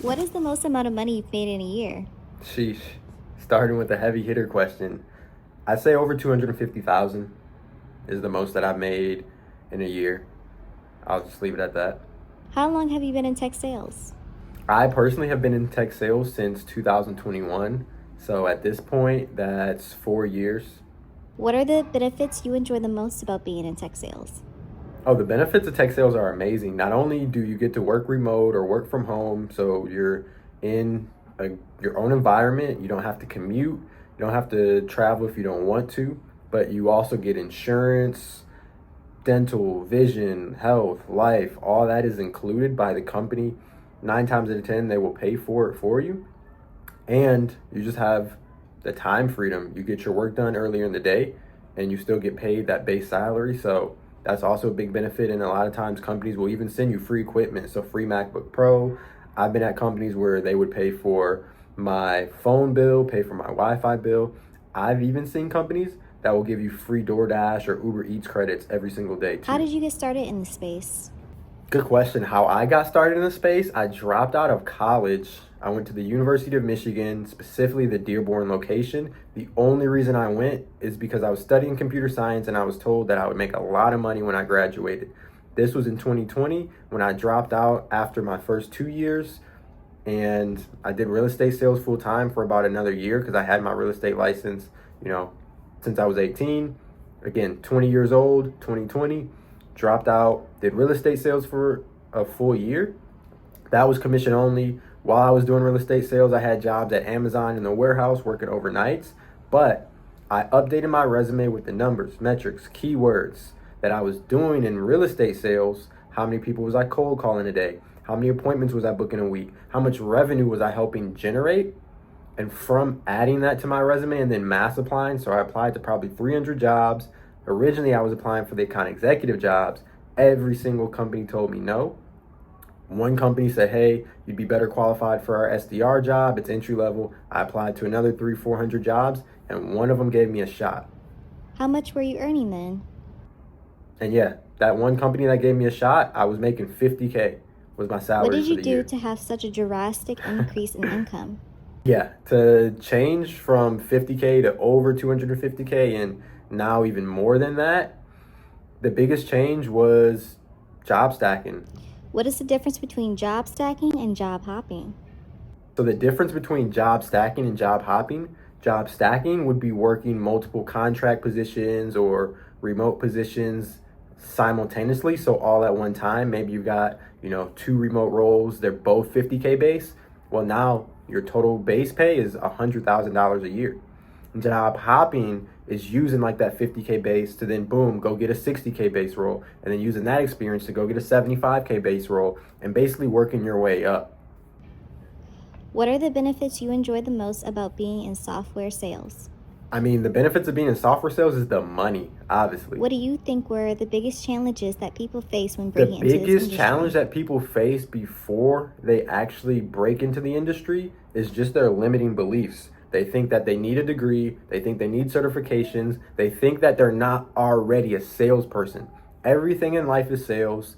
What is the most amount of money you've made in a year? Sheesh. Starting with a heavy hitter question. I'd say over 250,000 is the most that I've made in a year. I'll just leave it at that. How long have you been in tech sales? I personally have been in tech sales since 2021. So at this point, that's 4 years. What are the benefits you enjoy the most about being in tech sales? Oh, the benefits of tech sales are amazing. Not only do you get to work remote or work from home, so you're in your own environment, you don't have to commute, you don't have to travel if you don't want to, but you also get insurance, dental, vision, health, life, all that is included by the company. 9 times out of 10, they will pay for it for you. And you just have the time freedom. You get your work done earlier in the day and you still get paid that base salary. So that's also a big benefit. And a lot of times companies will even send you free equipment. So free MacBook Pro. I've been at companies where they would pay for my phone bill, pay for my Wi-Fi bill. I've even seen companies that will give you free DoorDash or Uber Eats credits every single day too. How did you get started in the space? Good question. How I got started in the space, I dropped out of college. I went to the University of Michigan, specifically the Dearborn location. The only reason I went is because I was studying computer science and I was told that I would make a lot of money when I graduated. This was in 2020 when I dropped out after my first 2 years, and I did real estate sales full time for about another year because I had my real estate license, since I was 18. Again, 20 years old, 2020. Dropped out, did real estate sales for a full year. That was commission only. While I was doing real estate sales, I had jobs at Amazon in the warehouse working overnights, but I updated my resume with the numbers, metrics, keywords that I was doing in real estate sales. How many people was I cold calling a day? How many appointments was I booking a week? How much revenue was I helping generate? And from adding that to my resume and then mass applying, so I applied to probably 300 jobs. Originally, I was applying for the account executive jobs. Every single company told me no. One company said, hey, you'd be better qualified for our SDR job. It's entry level. I applied to another 400 jobs, and one of them gave me a shot. How much were you earning then? And yeah, that one company that gave me a shot, I was making 50K was my salary What did for you the do year. to have such a drastic increase in income? Yeah, to change from 50K to over 250K and now even more than that, the biggest change was job stacking. What is the difference between job stacking and job hopping? So the difference between job stacking and job stacking would be working multiple contract positions or remote positions simultaneously. So all at one time, maybe you've got, two remote roles, they're both 50K base. Well, now your total base pay is $100,000 a year. And job hopping is using like that 50K base to then boom, go get a 60K base role, and then using that experience to go get a 75K base role, and basically working your way up. What are the benefits you enjoy the most about being in software sales? I mean, the benefits of being in software sales is the money, obviously. What do you think were the biggest challenges that people face when The breaking into this biggest industry? challenge that people face before they actually break into the industry is just their limiting beliefs. They think that they need a degree, they think they need certifications, they think that they're not already a salesperson. Everything in life is sales.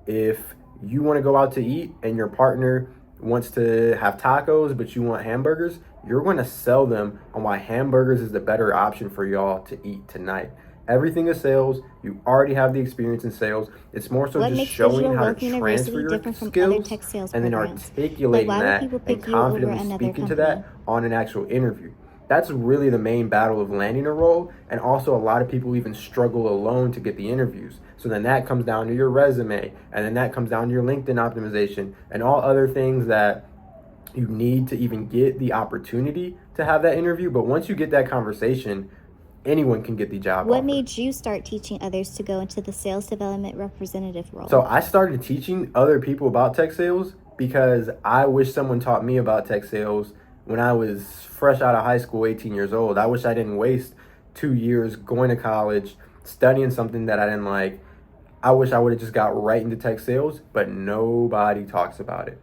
If you want to go out to eat and your partner wants to have tacos but you want hamburgers, you're going to sell them on why hamburgers is the better option for y'all to eat tonight. Everything is sales. You already have the experience in sales. It's more so What just makes showing Digital how Wealth to University transfer your different from other skills tech sales and then programs? articulating Like, why would that people pick and you over confidently another speaking to company? that on an actual interview. That's really the main battle of landing a role. And also a lot of people even struggle alone to get the interviews. So then that comes down to your resume, and then that comes down to your LinkedIn optimization and all other things that you need to even get the opportunity to have that interview. But once you get that conversation, anyone can get the job What offer. made you start teaching others to go into the sales development representative role? So I started teaching other people about tech sales because I wish someone taught me about tech sales when I was fresh out of high school, 18 years old. I wish I didn't waste 2 years going to college, studying something that I didn't like. I wish I would have just got right into tech sales, but nobody talks about it.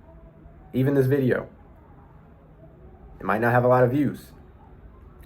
Even this video. It might not have a lot of views.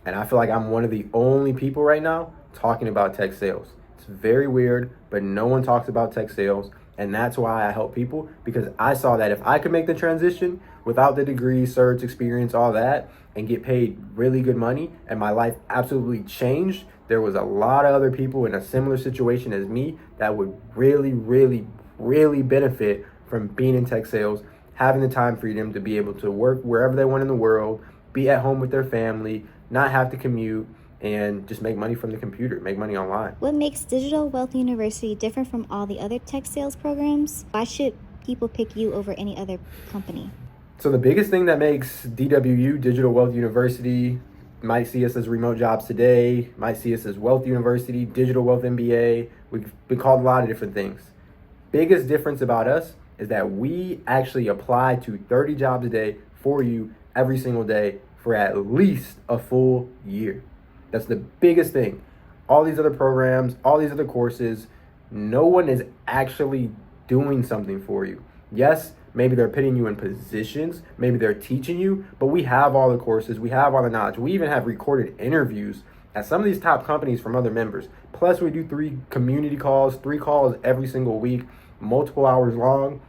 And I feel like I'm one of the only people right now talking about tech sales. It's very weird, but no one talks about tech sales. And that's why I help people, because I saw that if I could make the transition, without the degree, certs, experience, all that, and get paid really good money, and my life absolutely changed. There was a lot of other people in a similar situation as me that would really, really, really benefit from being in tech sales, having the time freedom to be able to work wherever they want in the world, be at home with their family, not have to commute, and just make money from the computer, make money online. What makes Digital Wealth University different from all the other tech sales programs? Why should people pick you over any other company? So the biggest thing that makes DWU, Digital Wealth University, might see us as Remote Jobs Today, might see us as Wealth University, Digital Wealth MBA. We've been called a lot of different things. Biggest difference about us is that we actually apply to 30 jobs a day for you every single day for at least a full year. That's the biggest thing. All these other programs, all these other courses, no one is actually doing something for you. Yes, maybe they're putting you in positions, maybe they're teaching you, but we have all the courses, we have all the knowledge. We even have recorded interviews at some of these top companies from other members. Plus, we do 3 community calls, 3 calls every single week, multiple hours long.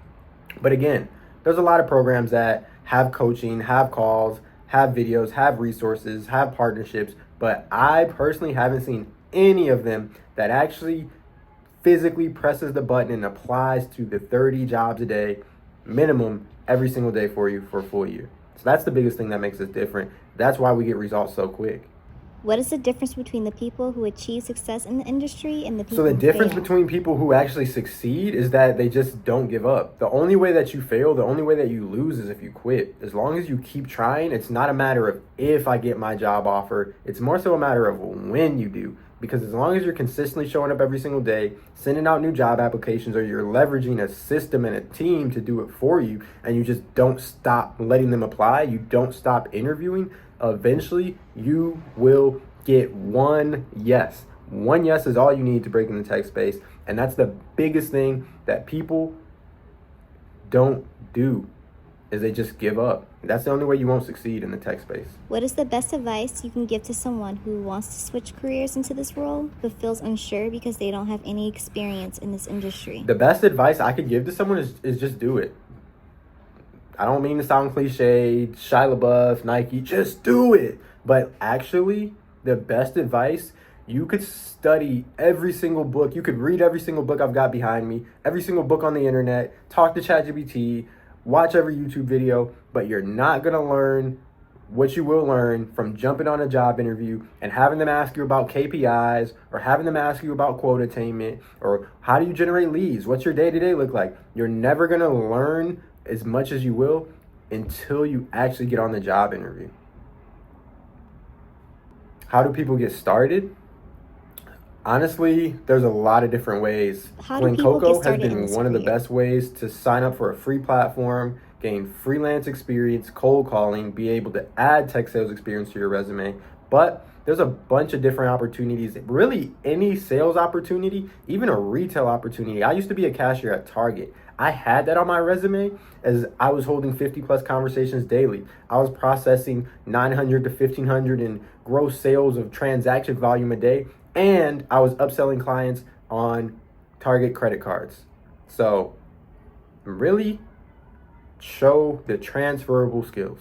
But again, there's a lot of programs that have coaching, have calls, have videos, have resources, have partnerships, but I personally haven't seen any of them that actually physically presses the button and applies to the 30 jobs a day minimum every single day for you for a full year. So that's the biggest thing that makes us different. That's why we get results so quick. What is the difference between the people who achieve success in the industry and the people So the who difference fail? between people who actually succeed is that they just don't give up. The only way that you fail, the only way that you lose is if you quit. As long as you keep trying, it's not a matter of if I get my job offer. It's more so a matter of when you do. Because as long as you're consistently showing up every single day, sending out new job applications, or you're leveraging a system and a team to do it for you, and you just don't stop letting them apply, you don't stop interviewing, eventually you will get one yes. One yes is all you need to break in the tech space. And that's the biggest thing that people don't do, is they just give up. That's the only way you won't succeed in the tech space. What is the best advice you can give to someone who wants to switch careers into this role but feels unsure because they don't have any experience in this industry? The best advice I could give to someone is just do it. I don't mean to sound cliche, Shia LaBeouf, Nike, just do it. But actually, the best advice, you could study every single book. You could read every single book I've got behind me, every single book on the internet, talk to ChatGPT, watch every YouTube video, but you're not going to learn what you will learn from jumping on a job interview and having them ask you about KPIs, or having them ask you about quota attainment, or how do you generate leads? What's your day-to-day look like? You're never going to learn as much as you will until you actually get on the job interview. How do people get started? Honestly, there's a lot of different ways. How do people get Coco has started in been this one of the career? best ways to sign up for a free platform, gain freelance experience, cold calling, be able to add tech sales experience to your resume. But there's a bunch of different opportunities. Really, any sales opportunity, even a retail opportunity. I used to be a cashier at Target. I had that on my resume as I was holding 50 plus conversations daily. I was processing 900 to 1500 in gross sales of transaction volume a day, and I was upselling clients on Target credit cards. So really show the transferable skills.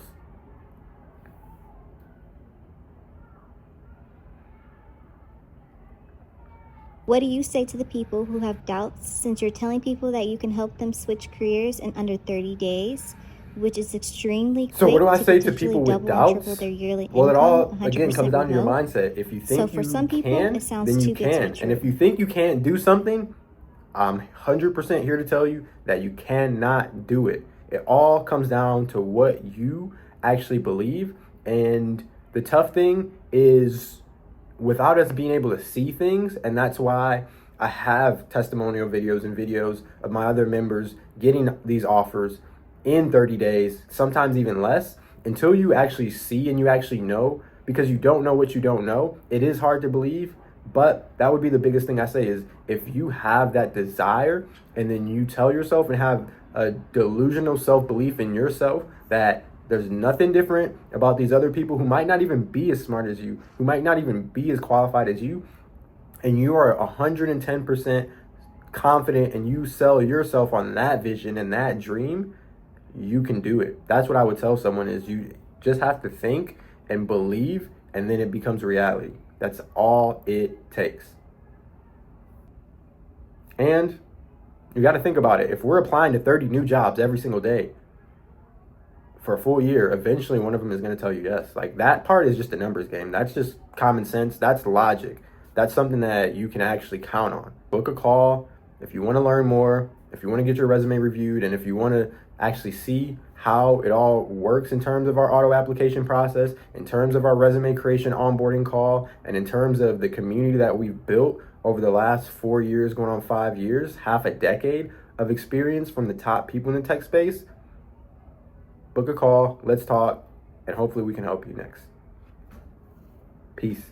What do you say to the people who have doubts, since you're telling people that you can help them switch careers in under 30 days, which is extremely quick So what do I say to potentially people with double and doubts? triple their yearly Well, it income all, again, 100% comes down to your remote? mindset. If you So think for you some people, can, it sounds then you too good to be can. true. And if you think you can't do something, I'm 100% here to tell you that you cannot do it. It all comes down to what you actually believe. And the tough thing is, without us being able to see things, and that's why I have testimonial videos and videos of my other members getting these offers in 30 days, sometimes even less, until you actually see and you actually know, because you don't know what you don't know. It is hard to believe, but that would be the biggest thing I say is, if you have that desire and then you tell yourself and have a delusional self-belief in yourself that there's nothing different about these other people who might not even be as smart as you, who might not even be as qualified as you, and you are 110% confident and you sell yourself on that vision and that dream, you can do it. That's what I would tell someone, is you just have to think and believe, and then it becomes reality. That's all it takes. And you got to think about it. If we're applying to 30 new jobs every single day for a full year, eventually one of them is going to tell you yes. Like, that part is just a numbers game. That's just common sense. That's logic. That's something that you can actually count on. Book a call if you want to learn more, if you want to get your resume reviewed, and if you want to actually see how it all works in terms of our auto application process, in terms of our resume creation onboarding call, and in terms of the community that we've built over the last 4 years, going on 5 years, half a decade of experience from the top people in the tech space. Book a call, let's talk, and hopefully we can help you next. Peace.